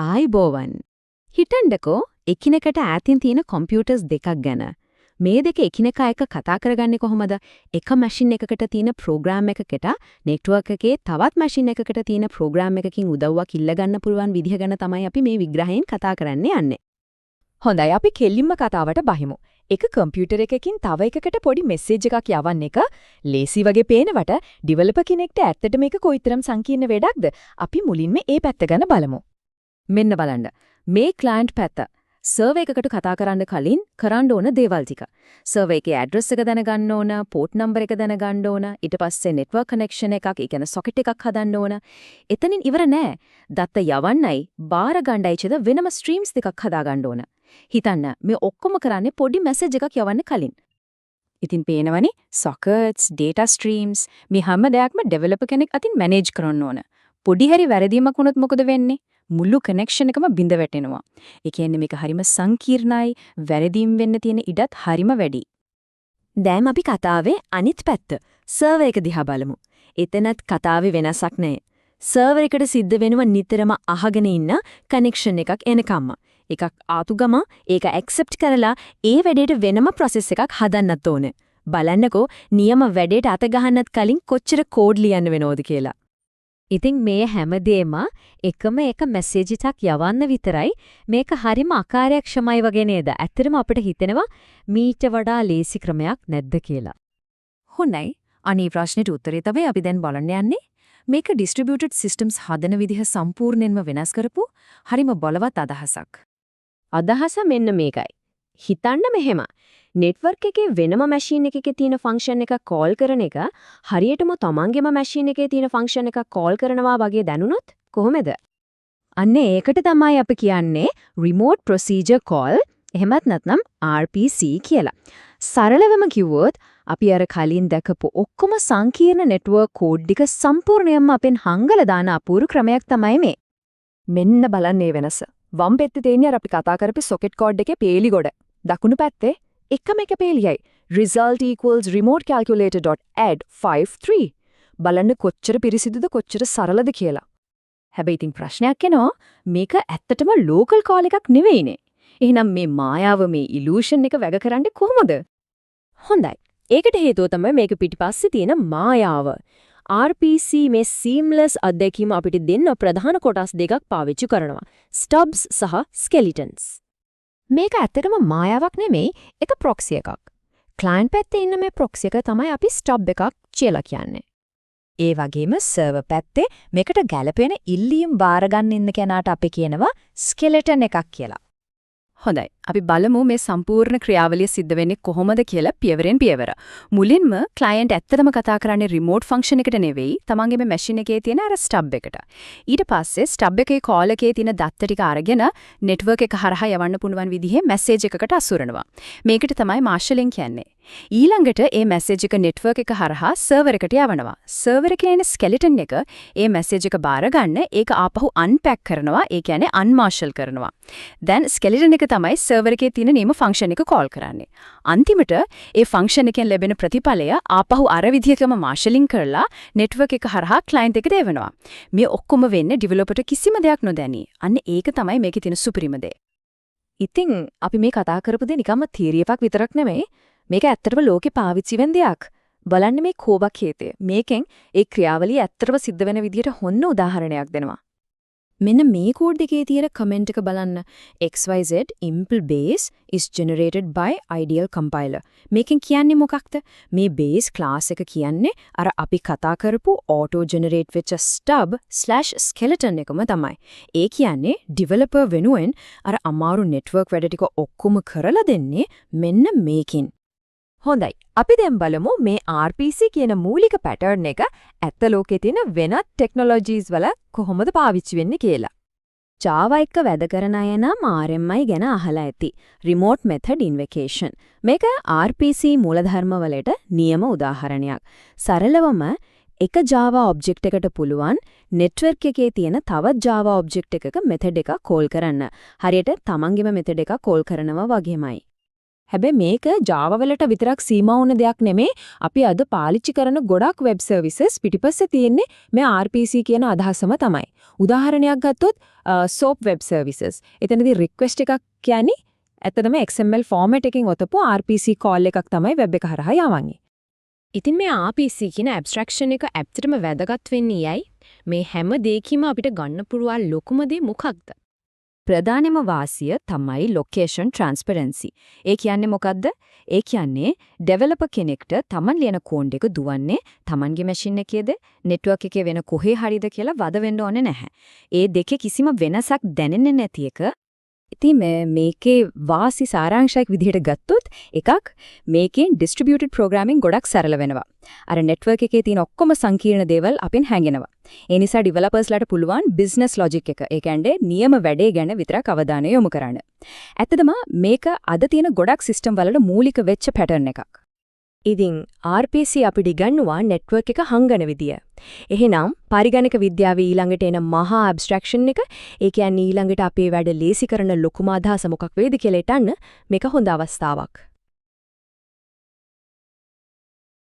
ආයිබෝවන්. හිතන්නකෝ එකිනෙකට ඈතින් තියෙන කම්පියුටර්ස් දෙකක් ගැන. මේ දෙක එකිනෙකා එක්ක කතා කරගන්නේ කොහොමද? එක මැෂින් එකකට තියෙන ප්‍රෝග්‍රෑම් එකකට නෙට්වර්ක් එකේ තවත් මැෂින් එකකට තියෙන ප්‍රෝග්‍රෑම් එකකින් උදව්වක් ඉල්ල ගන්න පුළුවන් විදිහ ගැන තමයි අපි මේ විග්‍රහයෙන් කතා කරන්න යන්නේ. හොඳයි අපි කෙලින්ම කතාවට බහිමු. එක කම්පියුටර් එකකින් තව එකකට පොඩි මෙසේජ් එකක් යවන්න එක ලේසි වගේ පේනවට ඩෙවලොපර් කෙනෙක්ට ඇත්තට මේක කොයිතරම් සංකීර්ණ වැඩක්ද? අපි මුලින්ම ඒ පැත්ත ගැන බලමු. මෙන්න බලන්න. මේ ක්ලයන්ට් පැත්ත සර්වර් එකකට කතා කරන්න කලින් කරන්න ඕන දේවල් ටික. සර්වර් එකේ ඇඩ්‍රස් එක දැනගන්න ඕන, පෝට් නම්බර් එක දැනගන්න ඕන, ඊට පස්සේ නෙට්වර්ක් කනෙක්ෂන් එකක්, ඒ කියන්නේ සොකට් එකක් හදන්න ඕන. එතනින් ඉවර නෑ. දත්ත යවන්නයි, බාර ගන්නයි චේද වෙනම ස්ට්‍රීම්ස් දෙකක් හදාගන්න ඕන. හිතන්න මේ ඔක්කොම කරන්නේ පොඩි මැසේජ් එකක් යවන්න කලින්. ඉතින් පේනවනේ සොකට්ස්, data streams මේ හැම දෙයක්ම ඩෙවලොපර් කෙනෙක් අතින් මැනේජ් කරන්න ඕන. පොඩි හරි වැරදීමක් වුණොත් මොකද වෙන්නේ? මුළු කනෙක්ෂන් එකම බිඳ වැටෙනවා. ඒ කියන්නේ මේක හරිම සංකීර්ණයි, වැරදීම් වෙන්න තියෙන ඉඩත් හරිම වැඩි. දැන් අපි කතාවේ අනිත් පැත්ත සර්වර් එක දිහා බලමු. එතනත් කතාවේ වෙනසක් නැහැ. සර්වර් එකට සිද්ධ වෙනව නිතරම අහගෙන ඉන්න කනෙක්ෂන් එකක් එනකම්ම. එකක් ආතු ගම ඒක ඇක්සෙප්ට් කරලා ඒ වැඩේට වෙනම ප්‍රොසෙස් එකක් හදන්නත් ඕනේ. බලන්නකෝ නියම වැඩේට අත ගහන්නත් කලින් කොච්චර කෝඩ් ලියන්න වෙනවද කියලා. ඉතින් මේ හැමදේම එකම එක මැසේජ් එකක් යවන්න විතරයි මේක හරිම අකාර්යක්ෂමයි වගේ නේද? ඇත්තටම අපිට හිතෙනවා මීට වඩා ලේසි ක්‍රමයක් නැද්ද කියලා. හොඳයි. අනේ ප්‍රශ්නෙට උත්තරේ තමයි අපි දැන් බලන්න යන්නේ. මේක ඩිස්ට්‍රිබියුටඩ් සිස්ටම්ස් හදන විදිහ සම්පූර්ණයෙන්ම වෙනස් කරපු හරිම බලවත් අදහසක්. අදහස මෙන්න මේකයි. හිතන්න මෙහෙම. නෙට්වර්ක් එකේ වෙනම මැෂින් එකකේ තියෙන ෆන්ක්ෂන් එකක් කෝල් කරන එක හරියටම තමන්ගේම මැෂින් එකේ තියෙන ෆන්ක්ෂන් එකක් කෝල් කරනවා වගේ දැනුණොත් කොහොමද? අන්න ඒකට තමයි අපි කියන්නේ remote procedure call එහෙමත් නැත්නම් RPC කියලා. සරලවම කිව්වොත් අපි අර කලින් දැකපු ඔක්කොම සංකීර්ණ නෙට්වර්ක් කෝඩ් ටික සම්පූර්ණයෙන්ම අපෙන් හංගලා දාන අපූර්ව ක්‍රමයක් තමයි මේ. මෙන්න බලන්න මේ වෙනස. වම් පැත්තේ තියෙන අපි කතා කරපු සොකට් කෝඩ් එකේ පේලි ගොඩ. දකුණු පැත්තේ එකම එක පේලියයි result equals remote calculator.add53 බලන්න කොච්චර පිරිසිදුද කොච්චර සරලද කියලා. හැබැයි ඉතින් ප්‍රශ්නයක් එනවා මේක ඇත්තටම local call එකක් නෙවෙයිනේ. එහෙනම් මේ මායාව මේ illusion එක වැඩ කරන්නේ කොහොමද? හොඳයි. ඒකට හේතුව තමයි මේක පිටිපස්සේ තියෙන මායාව. RPC මේ seamless අත්දැකීම අපිට දෙන්න ප්‍රධාන කොටස් දෙකක් පාවිච්චි කරනවා. stubs සහ skeletons. මේක ඇත්තටම මායාවක් නෙමෙයි එක ප්‍රොක්සි එකක්. ක්ලයන්ට් පැත්තේ ඉන්න මේ ප්‍රොක්සි එක තමයි අපි ස්ටබ් එකක් කියලා කියන්නේ. ඒ වගේම සර්වර් පැත්තේ මේකට ගැළපෙන ඉල්ලීම් බාර ගන්න ඉන්න කෙනාට අපි කියනවා ස්කෙලටන් එකක් කියලා. හොඳයි. අපි බලමු මේ සම්පූර්ණ ක්‍රියාවලිය සිද්ධ වෙන්නේ කොහොමද කියලා පියවරෙන් පියවර. මුලින්ම ක්ලයන්ට් ඇත්තටම කතා කරන්නේ රිමෝට් ෆන්ක්ෂන් එකට නෙවෙයි, තමන්ගේ මැෂින් එකේ තියෙන අර ස්ටබ් එකට. ඊට පස්සේ ස්ටබ් එකේ කෝල් එකේ තියෙන දත්ත ටික අරගෙන නෙට්වර්ක් එක හරහා යවන්න පුළුවන් විදිහේ මැසේජ් එකකට අසුරනවා. මේකට තමයි මාර්ෂලින් කියන්නේ. ඊළඟට ඒ මැසේජ් එක නෙට්වර්ක් එක හරහා සර්වර් එකට යවනවා. සර්වර් එකේ ඉන්න ස්කෙලටන් එක ඒ මැසේජ් එක බාර ගන්න ඒක ආපහු අන්පැක් කරනවා. ඒ කියන්නේ අන්මාර්ෂල් කරනවා. දැන් ස්කෙලටන් එක තමයි සර්වර් එකේ තියෙන නියම ෆන්ක්ෂන් එක කෝල් කරන්නේ. අන්තිමට ඒ ෆන්ක්ෂන් එකෙන් ලැබෙන ප්‍රතිඵලය ආපහු අර විදිහකම මාර්ෂලින් කරලා නෙට්වර්ක් එක හරහා ක්ලයන්ට් එකට එවනවා. මේ ඔක්කොම වෙන්නේ ඩෙවලොපර්ට කිසිම දෙයක් නොදැනී. අන්න ඒක තමයි මේකේ තියෙන සුපිරිම දේ. ඉතින් අපි මේ කතා කරපු දේ නිකම්ම තියරි එකක් විතරක් නෙමෙයි. මේක ඇත්තටම ලෝකේ පාවිච්චි වෙන දෙයක්. බලන්න මේ කෝබක් හේතය. මේකෙන් ඒ ක්‍රියාවලිය ඇත්තටම සිද්ධ වෙන විදිහට හොන්න උදාහරණයක් දෙනවා. මෙන්න මේ කෝඩ් එකේ තියෙන කමෙන්ට් එක බලන්න. XYZ impl base is generated by ideal compiler. මේකෙන් කියන්නේ මොකක්ද? මේ base class එක කියන්නේ අර අපි කතා කරපු auto generate වෙච්ච stub/skeleton එකම තමයි. ඒ කියන්නේ developer වෙනුවෙන් අර අමාරු network වැඩ ටික ඔක්කොම කරලා දෙන්නේ මෙන්න මේකින්. හොඳයි. අපි දැන් බලමු මේ RPC කියන මූලික පැටර්න් එක ඇත්ත ලෝකේ තියෙන වෙනත් ටෙක්නොලොජිස් වල කොහොමද පාවිච්චි වෙන්නේ කියලා. Java එක වැඩ කරන අය නම් RMI ගැන අහලා ඇති. Remote Method Invocation. මේක RPC මූලධර්ම වලට නියම උදාහරණයක්. සරලවම එක Java object එකට පුළුවන් network එකේ තියෙන තවත් Java object එකක method එකක් call කරන්න. හරියට තමන්ගේම method එකක් call කරනවා වගේමයි. හැබැයි මේක Java වලට විතරක් සීමා වුණ දෙයක් නෙමේ. අපි අද පාවිච්චි කරන ගොඩක් වෙබ් සර්විසස් පිටිපස්සේ තියෙන්නේ මේ RPC කියන අදහසම තමයි. උදාහරණයක් ගත්තොත් SOAP web services. එතනදී request එකක් කියන්නේ ඇත්තටම XML format එකකින් ඔතපු RPC call එකක් තමයි web එක හරහා යවන්නේ. ඉතින් මේ RPC කියන abstraction එක ඇත්තටම වැදගත් වෙන්නේ ඇයි? මේ හැම දෙයකම අපිට ගන්න පුළුවන් ලොකුම දේ මොකක්ද? ප්‍රධානම වාසිය තමයි location transparency. ඒ කියන්නේ මොකද්ද? ඒ කියන්නේ developer කෙනෙක්ට Taman ලියන කෝඩ් එක දුවන්නේ Tamanගේ machine එකේද network එකේ වෙන කොහේ හරිද කියලා වද වෙන්න ඕනේ නැහැ. ඒ දෙකේ කිසිම වෙනසක් දැනෙන්නේ නැති එක. ඉතින් මේකේ වාසි සාරාංශයක් විදිහට ගත්තොත් එකක් මේකෙන් distributed programming ගොඩක් සරල වෙනවා. අර network එකේ තියෙන ඔක්කොම සංකීර්ණ දේවල් අපෙන් හැංගෙනවා. ඒ නිසා developers-ලාට පුළුවන් business logic එක, ඒ කියන්නේ නියම වැඩේ ගැන විතරක් අවධානය යොමු කරන්න. ඇත්තටම මේක අද තියෙන ගොඩක් system වලට මූලික වෙච්ච pattern එකක්. ඉතින් RPC අපිට ඉගන්නවා network එක හංගන විදිය. එහෙනම් පරිගණක විද්‍යාවේ ඊළඟට එන මහා abstraction එක, ඒ කියන්නේ ඊළඟට අපේ වැඩ ලේසි කරන ලොකුම අදහස මොකක් වේද කියලා හිතන්න මේක හොඳ අවස්ථාවක්.